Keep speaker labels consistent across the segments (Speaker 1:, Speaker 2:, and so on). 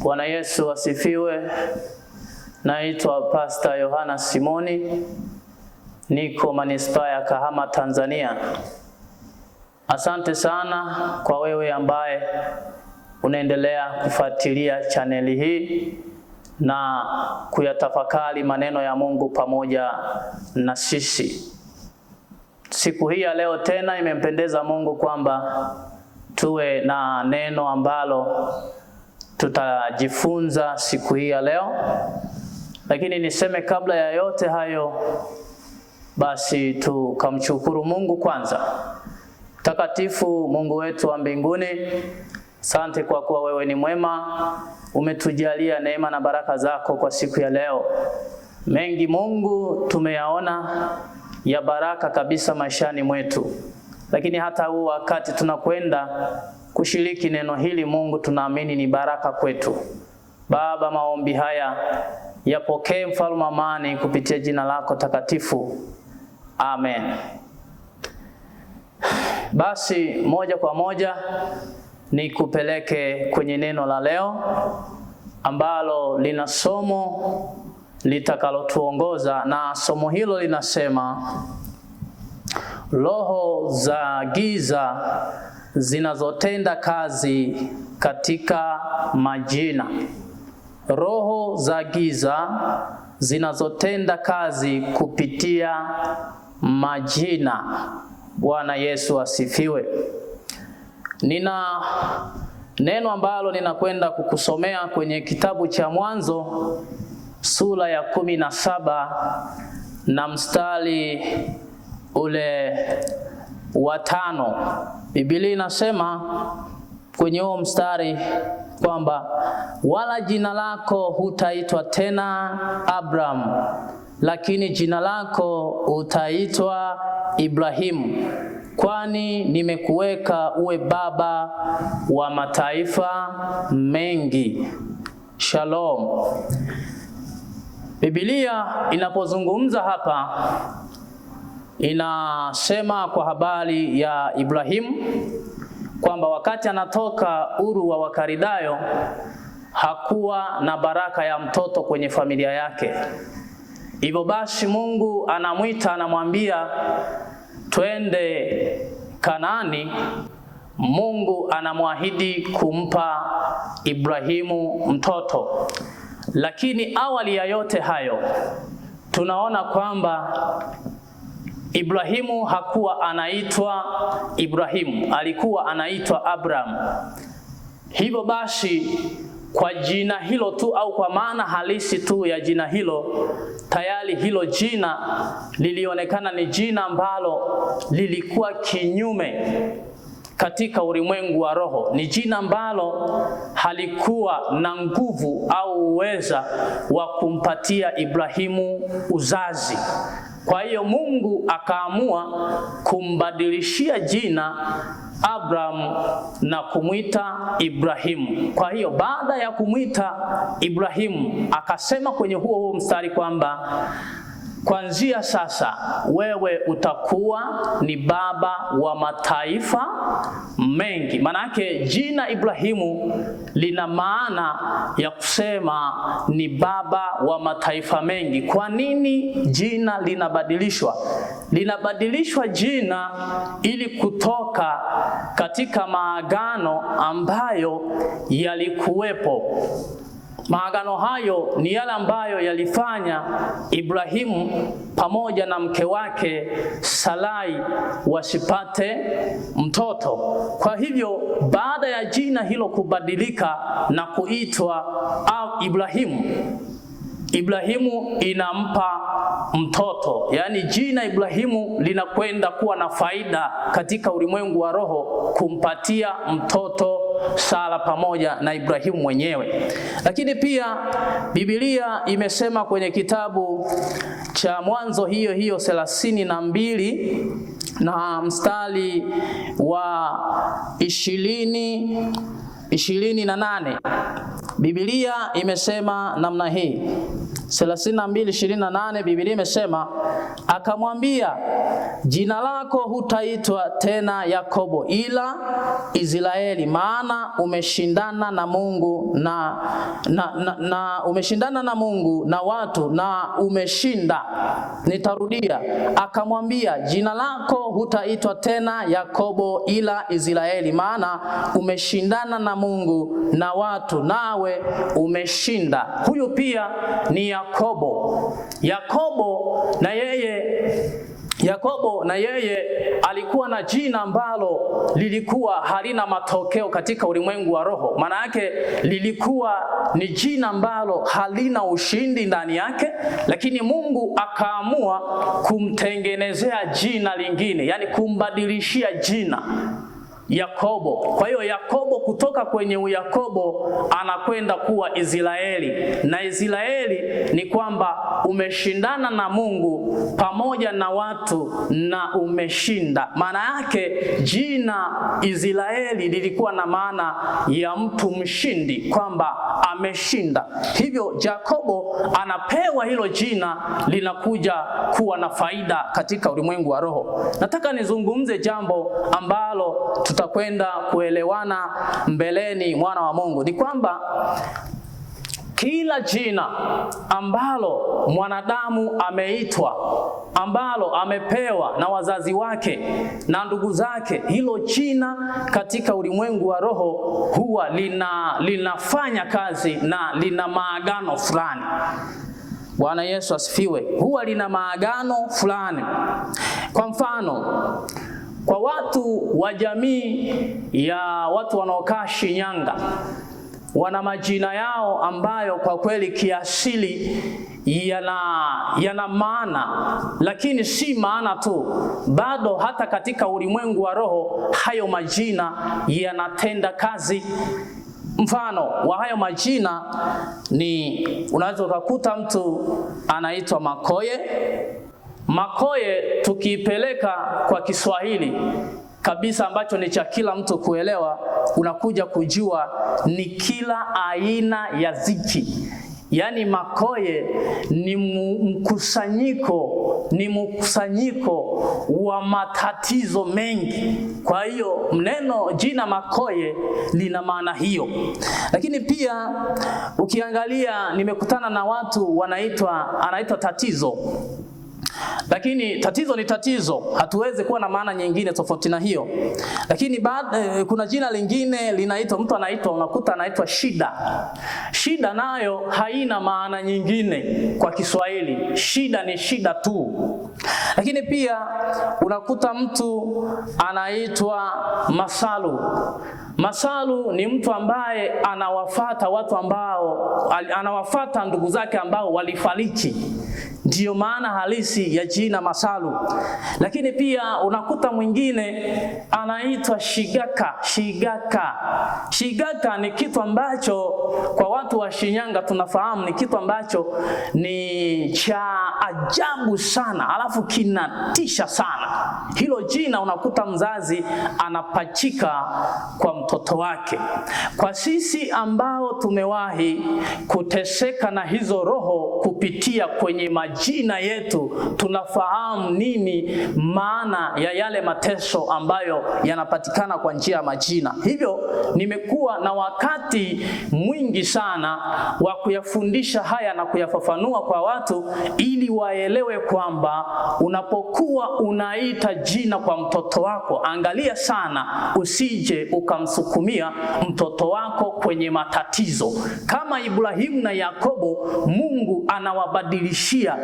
Speaker 1: Bwana Yesu asifiwe. Naitwa Pastor Yohana Simoni. Niko manispaa ya Kahama, Tanzania. Asante sana kwa wewe ambaye unaendelea kufuatilia chaneli hii na kuyatafakari maneno ya Mungu pamoja na sisi. Siku hii ya leo tena imempendeza Mungu kwamba tuwe na neno ambalo tutajifunza siku hii ya leo. Lakini niseme kabla ya yote hayo, basi tukamshukuru Mungu kwanza. Takatifu Mungu wetu wa mbinguni, asante kwa kuwa wewe ni mwema. Umetujalia neema na baraka zako kwa siku ya leo. Mengi Mungu tumeyaona ya baraka kabisa maishani mwetu. Lakini hata huu wakati tunakwenda kushiriki neno hili, Mungu tunaamini ni baraka kwetu. Baba, maombi haya yapokee mfalme amani kupitia jina lako takatifu. Amen. Basi moja kwa moja ni kupeleke kwenye neno la leo ambalo lina somo litakalotuongoza, na somo hilo linasema roho za giza zinazotenda kazi katika majina. Roho za giza zinazotenda kazi kupitia majina. Bwana Yesu asifiwe. Nina neno ambalo ninakwenda kukusomea kwenye kitabu cha Mwanzo sura ya 17 na mstari ule wa 5. Biblia inasema kwenye huo mstari kwamba wala jina lako hutaitwa tena Abraham, lakini jina lako utaitwa Ibrahimu, kwani nimekuweka uwe baba wa mataifa mengi. Shalom. Biblia inapozungumza hapa inasema kwa habari ya Ibrahimu kwamba wakati anatoka Uru wa Wakaridayo hakuwa na baraka ya mtoto kwenye familia yake. Hivyo basi Mungu anamwita, anamwambia twende Kanaani. Mungu anamwahidi kumpa Ibrahimu mtoto. Lakini awali ya yote hayo tunaona kwamba Ibrahimu hakuwa anaitwa Ibrahimu, alikuwa anaitwa Abraham. Hivyo basi kwa jina hilo tu, au kwa maana halisi tu ya jina hilo, tayari hilo jina lilionekana ni jina ambalo lilikuwa kinyume katika ulimwengu wa roho. Ni jina ambalo halikuwa na nguvu au uweza wa kumpatia Ibrahimu uzazi. Kwa hiyo Mungu akaamua kumbadilishia jina Abraham na kumwita Ibrahimu. Kwa hiyo baada ya kumwita Ibrahimu akasema kwenye huo mstari kwamba kuanzia sasa wewe utakuwa ni baba wa mataifa mengi. Manake jina Ibrahimu lina maana ya kusema ni baba wa mataifa mengi. Kwa nini jina linabadilishwa? Linabadilishwa jina ili kutoka katika maagano ambayo yalikuwepo. Maagano hayo ni yale ambayo yalifanya Ibrahimu pamoja na mke wake Sarai wasipate mtoto. Kwa hivyo baada ya jina hilo kubadilika na kuitwa Ibrahimu inampa mtoto. Yaani jina Ibrahimu linakwenda kuwa na faida katika ulimwengu wa roho, kumpatia mtoto Sara pamoja na Ibrahimu mwenyewe. Lakini pia Biblia imesema kwenye kitabu cha Mwanzo hiyo 32 na mstari wa 28, Biblia imesema namna hii. 32:28 Biblia imesema, akamwambia, jina lako hutaitwa tena Yakobo ila Israeli, maana umeshindana na Mungu umeshindana na Mungu na watu na umeshinda. Nitarudia, akamwambia, jina lako hutaitwa tena Yakobo ila Israeli, maana umeshindana na Mungu na watu nawe umeshinda. Huyu pia ni Yakobo. Yakobo na yeye alikuwa na jina ambalo lilikuwa halina matokeo katika ulimwengu wa roho. Maana yake lilikuwa ni jina ambalo halina ushindi ndani yake, lakini Mungu akaamua kumtengenezea jina lingine, yani kumbadilishia jina Yakobo. Kwa hiyo Yakobo kutoka kwenye Uyakobo anakwenda kuwa Israeli, na Israeli ni kwamba umeshindana na Mungu pamoja na watu na umeshinda. Maana yake jina Israeli lilikuwa na maana ya mtu mshindi, kwamba ameshinda. Hivyo Yakobo anapewa hilo jina, linakuja kuwa na faida katika ulimwengu wa roho. Nataka nizungumze jambo ambalo tutakwenda kuelewana mbeleni, mwana wa Mungu. Ni kwamba kila jina ambalo mwanadamu ameitwa, ambalo amepewa na wazazi wake na ndugu zake, hilo jina katika ulimwengu wa roho huwa linafanya kazi na lina maagano fulani. Bwana Yesu asifiwe. Huwa lina maagano fulani. Kwa mfano, kwa watu wa jamii ya watu wanaokaa Shinyanga, wana majina yao ambayo kwa kweli kiasili yana maana, lakini si maana tu, bado hata katika ulimwengu wa roho hayo majina yanatenda kazi. Mfano wa hayo majina ni, unaweza ukakuta mtu anaitwa Makoye. Makoye tukiipeleka kwa Kiswahili kabisa ambacho ni cha kila mtu kuelewa, unakuja kujua ni kila aina ya dhiki. Yaani Makoye ni mkusanyiko wa matatizo mengi. Kwa hiyo jina Makoye lina maana hiyo. Lakini pia ukiangalia, nimekutana na watu anaitwa Tatizo. Lakini tatizo ni tatizo, hatuwezi kuwa na maana nyingine tofauti na hiyo. Lakini kuna jina lingine unakuta anaitwa Shida. Shida nayo haina maana nyingine kwa Kiswahili. Shida ni shida tu. Lakini pia unakuta mtu anaitwa Masalu. Masalu ni mtu ambaye anawafuata ndugu zake ambao walifariki. Ndiyo maana halisi ya jina Masalu. Lakini pia unakuta mwingine anaitwa Shigaka. Shigaka ni kitu ambacho kwa watu wa Shinyanga tunafahamu ni kitu ambacho ni cha ajabu sana, alafu kinatisha sana. Hilo jina unakuta mzazi anapachika kwa mtoto wake. Kwa sisi ambao tumewahi kuteseka na hizo roho kupitia kwenye majina yetu, tunafahamu nini maana ya yale mateso ambayo yanapatikana kwa njia ya majina. Hivyo nimekuwa na wakati mwingi sana wa kuyafundisha haya na kuyafafanua kwa watu, ili waelewe kwamba unapokuwa unaita jina kwa mtoto wako, angalia sana usije ukamsukumia mtoto wako kwenye matatizo. Kama Ibrahimu na Yakobo, Mungu anawabadilishia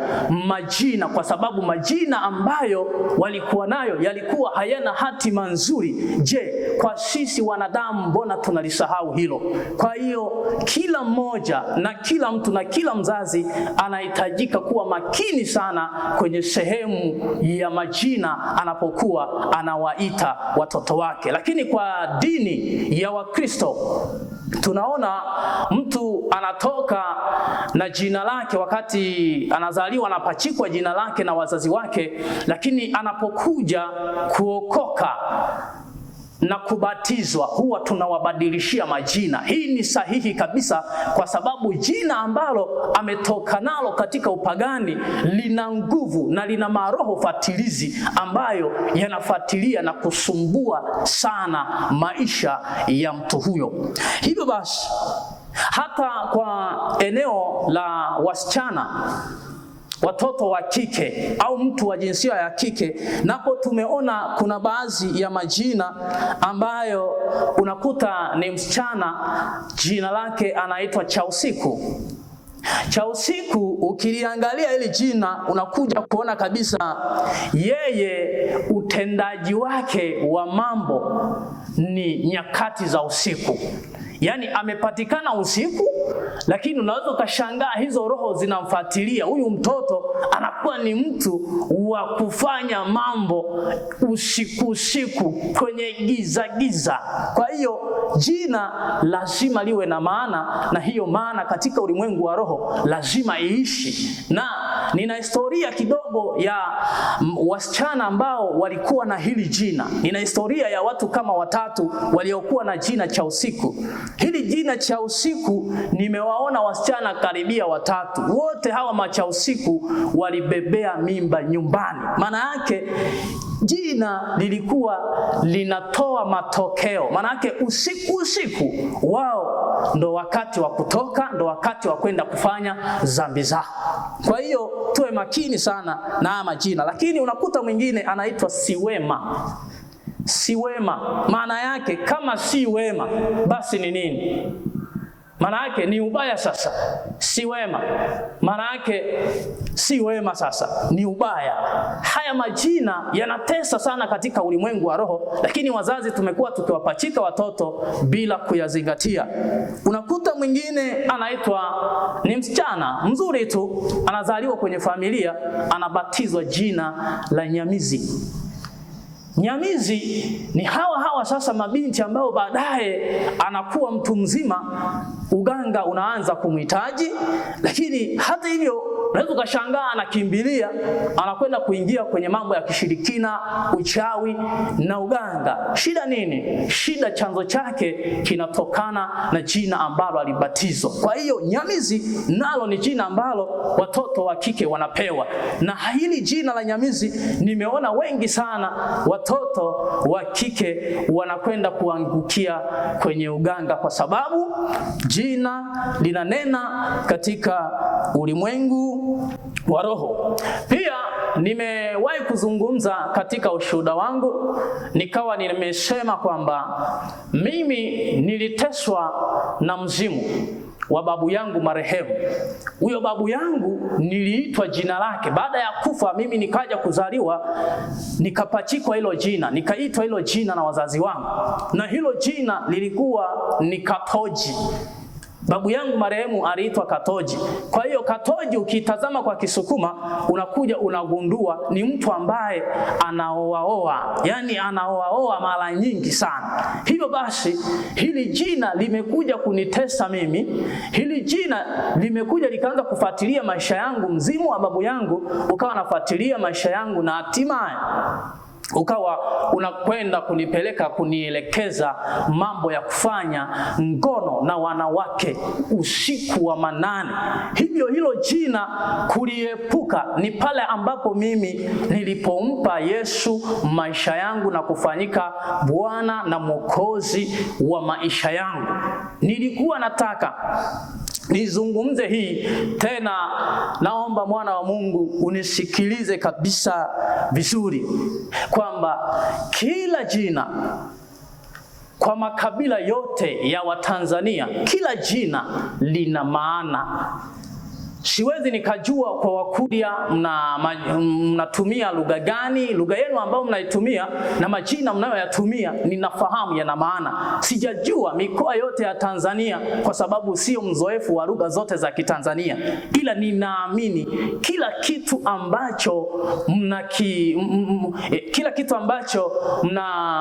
Speaker 1: majina, kwa sababu majina ambayo walikuwa nayo yalikuwa hayana hatima nzuri. Je, kwa sisi wanadamu mbona tunalisahau hilo? Kwa hiyo kila mmoja na kila mtu na kila mzazi anahitajika kuwa makini sana kwenye sehemu ya majina anapokuwa anawaita watoto wake. Lakini kwa dini ya Wakristo tunaona mtu anatoka na jina lake wakati anazaliwa, anapachikwa jina lake na wazazi wake, lakini anapokuja kuokoka na kubatizwa huwa tunawabadilishia majina. Hii ni sahihi kabisa, kwa sababu jina ambalo ametoka nalo katika upagani lina nguvu na lina maroho fatilizi ambayo yanafuatilia na kusumbua sana maisha ya mtu huyo. Hivyo basi hata kwa eneo la wasichana, watoto wa kike au mtu wa jinsia ya kike, napo tumeona kuna baadhi ya majina ambayo unakuta ni msichana, jina lake anaitwa Chausiku. Chausiku, ukiliangalia hili jina unakuja kuona kabisa yeye utendaji wake wa mambo ni nyakati za usiku. Yaani amepatikana usiku, lakini unaweza ukashangaa hizo roho zinamfuatilia. Huyu mtoto anakuwa ni mtu wa kufanya mambo usiku kwenye giza. Kwa hiyo jina lazima liwe na maana, na hiyo maana katika ulimwengu wa roho lazima iishi. Na nina historia kidogo ya wasichana ambao walikuwa na hili jina. Nina historia ya watu kama 3 waliokuwa na jina Chausiku. Hili jina Chausiku nimewaona wasichana karibia 3. Wote hawa Machausiku walibebea mimba nyumbani. Maana yake jina lilikuwa linatoa matokeo. Maana yake usiku wao ndo wakati wa kutoka, ndo wakati wa kwenda kufanya dhambi zao. Kwa hiyo tuwe makini sana na majina. Lakini unakuta mwingine anaitwa Siwema. Siwema maana yake kama si wema basi ni nini? Maana yake ni ubaya. Sasa Siwema maana yake si wema, sasa ni ubaya. Haya majina yanatesa sana katika ulimwengu wa roho, lakini wazazi tumekuwa tukiwapachika watoto bila kuyazingatia. Unakuta mwingine anaitwa, ni msichana mzuri tu, anazaliwa kwenye familia, anabatizwa jina la Nyamizi. Nyamizi ni hawa sasa mabinti ambao baadaye anakuwa mtu mzima, uganga unaanza kumhitaji, lakini hata hivyo unaweza ukashangaa anakimbilia, anakwenda kuingia kwenye mambo ya kishirikina, uchawi na uganga. Shida nini? Shida chanzo chake kinatokana na jina ambalo alibatizwa. Kwa hiyo Nyamizi nalo ni jina ambalo watoto wa kike wanapewa, na hili jina la Nyamizi nimeona wengi sana watoto wa kike wanakwenda kuangukia kwenye uganga, kwa sababu jina linanena katika ulimwengu wa roho. Pia nimewahi kuzungumza katika ushuhuda wangu, nikawa nimesema kwamba mimi niliteswa na mzimu wa babu yangu marehemu. Huyo babu yangu niliitwa jina lake. Baada ya kufa mimi nikaja kuzaliwa, nikapachikwa hilo jina, nikaitwa hilo jina na wazazi wangu, na hilo jina lilikuwa ni Katoji. Babu yangu marehemu aliitwa Katoji. Kwa hiyo Katoji ukitazama kwa Kisukuma unakuja unagundua ni mtu ambaye anaoaoa, yani anaoaoa mara nyingi sana. Hivyo basi hili jina limekuja kunitesa mimi. Hili jina limekuja likaanza kufuatilia maisha yangu. Mzimu wa babu yangu ukawa nafuatilia maisha yangu, na hatimaye ukawa unakwenda kunipeleka kunielekeza mambo ya kufanya ngono na wanawake usiku wa manane. Hivyo hilo jina kuliepuka ni pale ambapo mimi nilipompa Yesu maisha yangu na kufanyika Bwana na Mwokozi wa maisha yangu. Nilikuwa nataka nizungumze hii tena. Naomba mwana wa Mungu unisikilize kabisa vizuri, kwamba kila jina kwa makabila yote ya Watanzania, kila jina lina maana. Siwezi nikajua kwa Wakuria mnatumia lugha gani, lugha yenu ambayo mnaitumia na majina mnayoyatumia ninafahamu yana maana. Sijajua mikoa yote ya Tanzania kwa sababu sio mzoefu wa lugha zote za Kitanzania, ila ninaamini kila kitu ambacho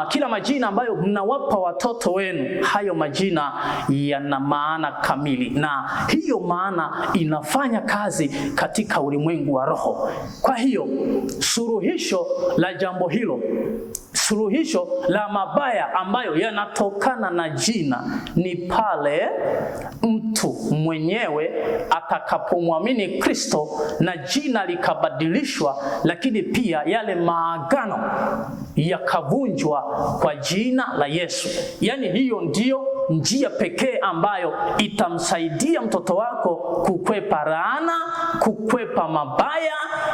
Speaker 1: kila majina ambayo mnawapa watoto wenu, hayo majina yana maana kamili, na hiyo maana inafanya kazi katika ulimwengu wa roho. Kwa hiyo suluhisho la jambo hilo suluhisho la mabaya ambayo yanatokana na jina ni pale mtu mwenyewe atakapomwamini Kristo na jina likabadilishwa, lakini pia yale maagano yakavunjwa kwa jina la Yesu. Yaani hiyo ndiyo njia pekee ambayo itamsaidia mtoto wako kukwepa laana, kukwepa mabaya,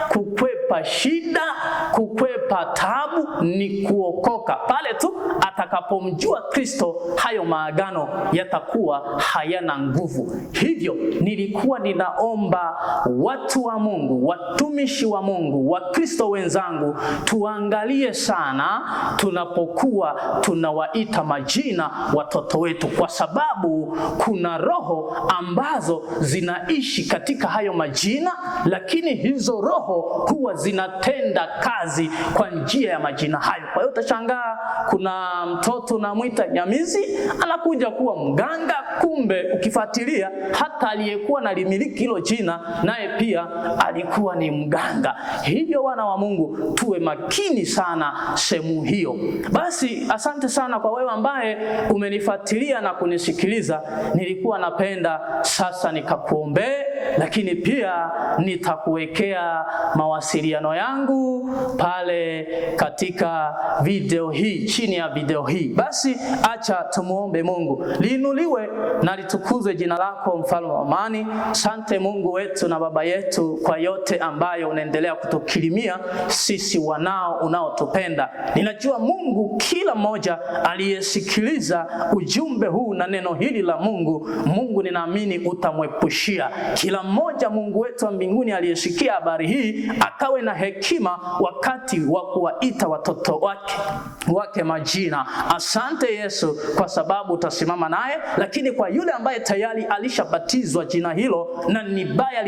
Speaker 1: kukwepa shida, kukwepa taabu, ni kuokoka. Pale tu atakapomjua Kristo, hayo maagano yatakuwa hayana nguvu. Hivyo nilikuwa ninaomba watu wa Mungu, watumishi wa Mungu, wa Kristo wenzangu, tuangalie sana tunapokuwa tunawaita majina watoto wetu, kwa sababu kuna roho ambazo zinaishi katika hayo majina, lakini hizo roho huwa zinatenda kazi kwa njia ya majina hayo. Kwa hiyo utashangaa kuna mtoto namuita Nyamizi anakuja kuwa mganga, kumbe ukifuatilia hata aliyekuwa nalimiliki hilo jina naye pia alikuwa ni mganga. Hivyo wana wa Mungu, tuwe makini sana sehemu hiyo. Basi asante sana kwa wewe ambaye umenifuatilia na kunisikiliza. Nilikuwa napenda sasa nikakuombee, lakini pia nitakuwekea mawasiliano yangu pale katika video hii, chini ya video hii. Basi acha tumuombe Mungu. Liinuliwe na litukuzwe jina lako, mfalme wa amani. Asante Mungu wetu na Baba yetu kwa yote ambayo unaendelea kutukirimia sisi wanao unaotupenda. Ninajua Mungu, kila mmoja aliyesikiliza ujumbe huu na neno hili la Mungu, Mungu ninaamini utamwepushia kila mmoja. Mungu wetu wa mbinguni aliyesikia habari hii akawe na hekima wakati wa kuwaita watoto wake majina. Asante Yesu kwa sababu utasimama naye. Lakini kwa yule ambaye tayari alishabatizwa jina hilo na ni baya,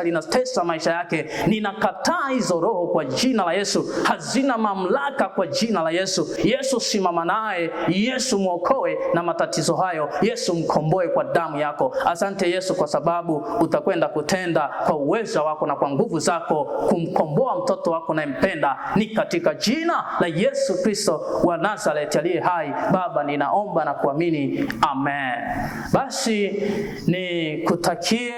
Speaker 1: linatesa maisha yake, ninakataa hizo roho kwa jina la Yesu. Hazina mamlaka kwa jina la Yesu. Yesu simama naye, Yesu mwokoe na matatizo hayo, Yesu mkomboe kwa damu yako. Asante Yesu kwa sababu utakwenda kutenda kwa uwezo wako na kwa nguvu zako kumkomboa mtoto wako unayempenda. Ni katika jina la Yesu Kristo wa Nazareti aliye hai, Baba, ninaomba na kuamini, amen. Basi nikutakie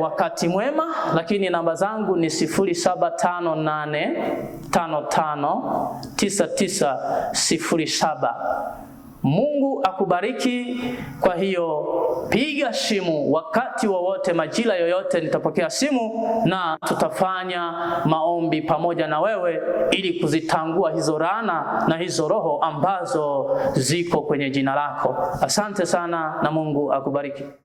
Speaker 1: wakati mwema, lakini namba zangu ni 0758559907. Mungu akubariki. Kwa hiyo piga simu wakati wowote, majira yoyote, nitapokea simu na tutafanya maombi pamoja na wewe ili kuzitangua hizo laana na hizo roho ambazo ziko kwenye jina lako. Asante sana na Mungu akubariki.